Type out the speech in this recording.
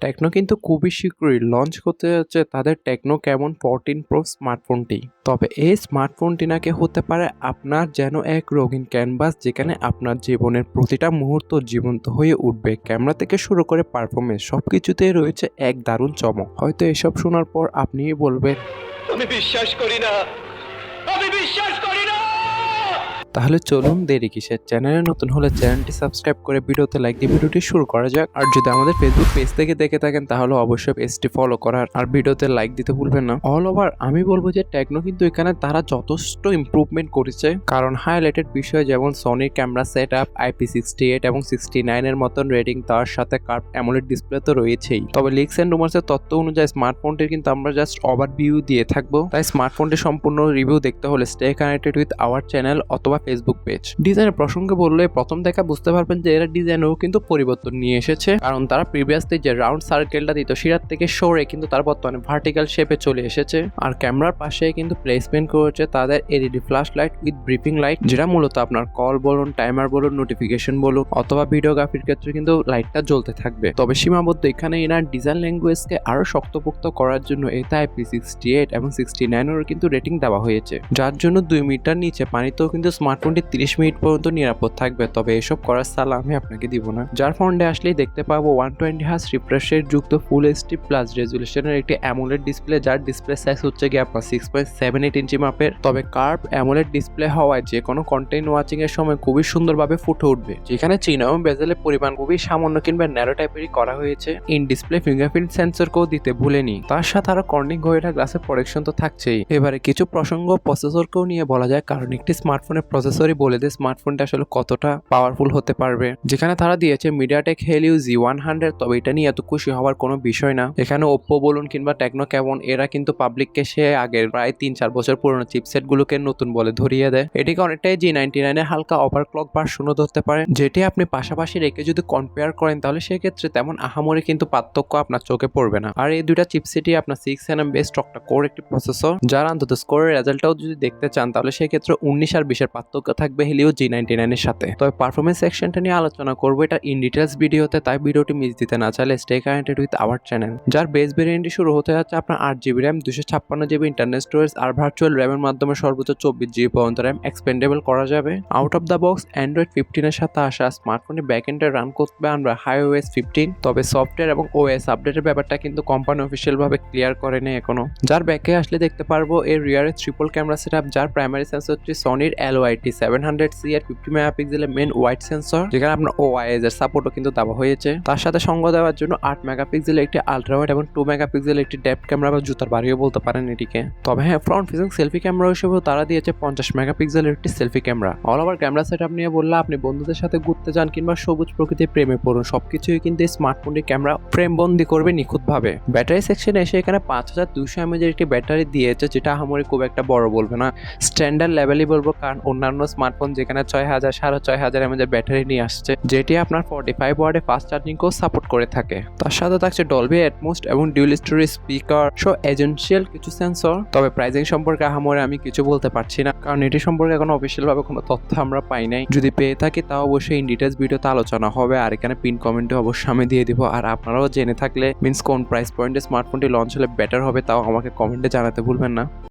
Techno কিন্তু খুবই শীঘ্রই লঞ্চ করতে যাচ্ছে তাদের টেকনো ক্যামন 14 প্রো স্মার্টফোনটি। তবে এই স্মার্টফোনটি নাকি হতে পারে আপনার যেন এক রঙিন ক্যানভাস, যেখানে আপনার জীবনের প্রতিটা মুহূর্ত জীবন্ত হয়ে উঠবে। ক্যামেরা থেকে শুরু করে পারফরমেন্স সবকিছুতেই রয়েছে এক দারুণ চমক। হয়তো এসব শোনার পর আপনিই বলবেন, আমি বিশ্বাস করি না, আমি বিশ্বাস করি না। তাহলে চলুন দেরি কিসের, চ্যানেলে নতুন হলে চ্যানেলটি সাবস্ক্রাইব করে ভিডিওতে লাইক দিয়ে ভিডিওটি শুরু করা যাক। আর যদি আমাদের ফেসবুক পেজ থেকে দেখে থাকেন তাহলে অবশ্যই পেজটি ফলো করার আর ভিডিওতে লাইক দিতে ভুলবেন না। অল ওভার আমি বলবো যে টেকনো কিন্তু এখানে তারা যথেষ্ট ইমপ্রুভমেন্ট করেছে, কারণ হাইলাইটেড বিষয় যেমন সনির ক্যামেরা সেট আপ, IP68 এবং 69 এর মতন রেটিং, তার সাথে কার্ভ অ্যামোলেড ডিসপ্লে তো রয়েছেই। তবে লিকস এন্ড রুমার্সের তথ্য অনুযায়ী স্মার্টফোনটির কিন্তু আমরা জাস্ট ওভারভিউ দিয়ে থাকবো, তাই স্মার্টফোনটির সম্পূর্ণ রিভিউ দেখতে হলে stay connected with our channel অথবা ফেসবুক পেজ। ডিজাইনের প্রসঙ্গে বললে প্রথম দেখা বুঝতে পারবেন যে এরা ডিজাইনেও কিন্তু পরিবর্তন নিয়ে এসেছে, কারণ তারা প্রিভিয়াসলি যে রাউন্ড সার্কেলটা দিত সেটার থেকে সরে কিন্তু তার বর্তমানে ভার্টিক্যাল শেপে চলে এসেছে। আর ক্যামেরার পাশে কিন্তু প্লেসমেন্ট করেছে তাদের LED flash light with briefing light, যেটা মূলত আপনার কল বলুন, টাইমার বলুন, নোটিফিকেশন বলুন অথবা ভিডিওগ্রাফির ক্ষেত্রে কিন্তু লাইটটা জ্বলতে থাকবে। তবে সীমাবদ্ধ এখানে এনার ডিজাইন ল্যাঙ্গুয়েজকে আরো শক্তপোক্ত করার জন্য এতে IP68 এবং 69 এর কিন্তু রেটিং দেওয়া হয়েছে, যার জন্য 2 মিটার নিচে পানিতেও কিন্তু স্মার্টফোনটি 30 মিনিট পর্যন্ত নিরাপদ থাকবে। তবে এসব করার সালা আমি আপনাকে দিব না। যার ফোনটা আসলেই দেখতে পাবো 120 হার্জ রিফ্রেশ রেট যুক্ত ফুল এইচডি প্লাস রেজুলেশনের একটি অ্যামোলেড ডিসপ্লে, যার ডিসপ্লে সাইজ হচ্ছে গিয়ে আপনার 6.78 ইঞ্চি মাপের। তবে কার্ভ অ্যামোলেড ডিসপ্লে হওয়ায় যে কোনো কন্টেন্ট ওয়াচিং এর সময় খুবই সুন্দরভাবে ফুটে উঠবে, যেখানে চিহ্ন এবং বেজেলের পরিমাণ খুবই সামান্য কিংবা ন্যারো টাইপেরই করা হয়েছে। ইন ডিসপ্লে ফিঙ্গারপ্রিন্ট সেন্সরকেও দিতে ভুলেনি, তার সাথে আরো কর্নিং গোয়েটা গ্লাসের প্রোটেকশন তো থাকছেই। এবারে কিছু প্রসঙ্গ প্রসেসরকেও নিয়ে বলা যায়, কারণ একটি স্মার্টফোনের প্রসেসরই বলে দেয় স্মার্টফোনটা আসলে কতটা পাওয়ারফুল হতে পারবে। যেখানে তারা দিয়েছে মিডিয়াটেক হেলিও G100, তবে এটা নিয়ে এত খুশি হওয়ার কোনো বিষয় না। এখানে ওপ্পো বলুন কিংবা টেকনো ক্যামন, এরা কিন্তু পাবলিককে সে আগের প্রায় 3-4 বছর পুরনো চিপসেট গুলোকে নতুন বলে ধরিয়ে দেয়। এটিকে অনেকটাই G99 এর হালকা ওভারক্লক ভার্সনও ধরতে পারে, যেটি আপনি পাশাপাশি রেখে যদি কম্পেয়ার করেন তাহলে সেক্ষেত্রে তেমন আহামরি কিন্তু পার্থক্য আপনার চোখে পড়বে না। আর এই দুইটা চিপসেটই আপনার 6nm বেস অক্টা কোর একটি প্রসেসর, যার অন্তত স্কোরের রেজাল্টটাও যদি দেখতে চান তাহলে সেক্ষেত্রে 19 আর 20 এর পার্থক্য থাকবে হেলিও G99 এর সাথে। তবে পারফরমেন্স সেকশনটা নিয়ে আলোচনা করবো এটা ইন ডিটেলস ভিডিওতে, তাই ভিডিওটি মিস দিতে না চাইলে stay connected with our channel. যার বেস ভেরিয়েন্টটি শুরু হতে যাচ্ছে আপনার 8GB RAM, 256GB internal storage আর ভার্চুয়াল র্যামের মাধ্যমে সর্বোচ্চ 24GB পর্যন্ত র্যাম এক্সপেন্ডেবল করা যাবে। Out of the box Android 15 এর সাথে আসা স্মার্টফোনে ব্যাকএন্ডে রান করবে আমরা iOS 15। তবে সফটওয়্যার এবং OS আপডেটের ব্যাপারটা কিন্তু কোম্পানি অফিসিয়াল ভাবে ক্লিয়ার করেনি এখনো। যার ব্যাকে আসলে দেখতে পারবো এর রিয়ারে ট্রিপল ক্যামেরা সেটআপ, যার প্রাইমারি সেন্সরটি সনির LYT 700C আর 50 মেগাপিক্সেলের মেন ওয়াইড সেন্সর, যেখানে আপনার OIS এর সাপোর্টও কিন্তু দেওয়া হয়েছে। তার সাথে সঙ্গ দেওয়ার জন্য 8 মেগাপিক্সেলের একটি আলট্রা ওয়াইড এবং 2 মেগাপিক্সেলের একটি ডেপথ ক্যামেরা বা জুতার বাড়িও বলতে পারেন এটিকে। তবে হ্যাঁ, ফ্রন্ট ফেসিং সেলফি ক্যামেরা হিসেবেও তারা দিয়েছে 50 মেগাপিক্সেলের একটি selfie camera. All over camera setup নিয়ে বললে আপনি বন্ধুদের সাথে ঘুরতে যান কিংবা সবুজ প্রকৃতির প্রেমে পড়ুন, সবকিছুই কিন্তু এই স্মার্টফোনটির ক্যামেরা ফ্রেম বন্দি করবে নিখুঁতভাবে। ব্যাটারি সেকশনে এসে এখানে 5200 mAh এর একটি ব্যাটারি দিয়েছে, যেটা আহামরি খুব একটা বড় বলবে না, স্ট্যান্ডার্ড লেভেলই বলবো, কারণ অন্যান্য স্মার্টফোন যেখানে 6000 6500 mAh এর ব্যাটারি নিয়ে আসছে, যেটি আপনার 45 ওয়াটের ফাস্ট চার্জিংকেও সাপোর্ট করে থাকে। তার সাথে থাকছে ডলবি অ্যাটমস এবং ডিউয়াল স্টোরেজ স্পিকার সো এজেন্সিয়াল কিছু সেন্সর। তবে প্রাইসিং সম্পর্কে আহামরি আমি কিছু বলতে পারছি না, কারণ এটি সম্পর্কে এখন অফিসিয়াল ভাবে কোনো তথ্য আমরা পাই নাই। যদি পেয়ে থাকি তাও অবশ্যই ইন ডিটেলস ভিডিওতে আলোচনা হবে, আর এখানে পিন কমেন্টে অবশ্যই আমি দিয়ে দিব। আর আপনারাও জেনে থাকলে মিন্স কোন প্রাইস পয়েন্টে স্মার্টফোনটি লঞ্চ হলে বেটার হবে তাও আমাকে কমেন্টে জানাতে ভুলবেন না।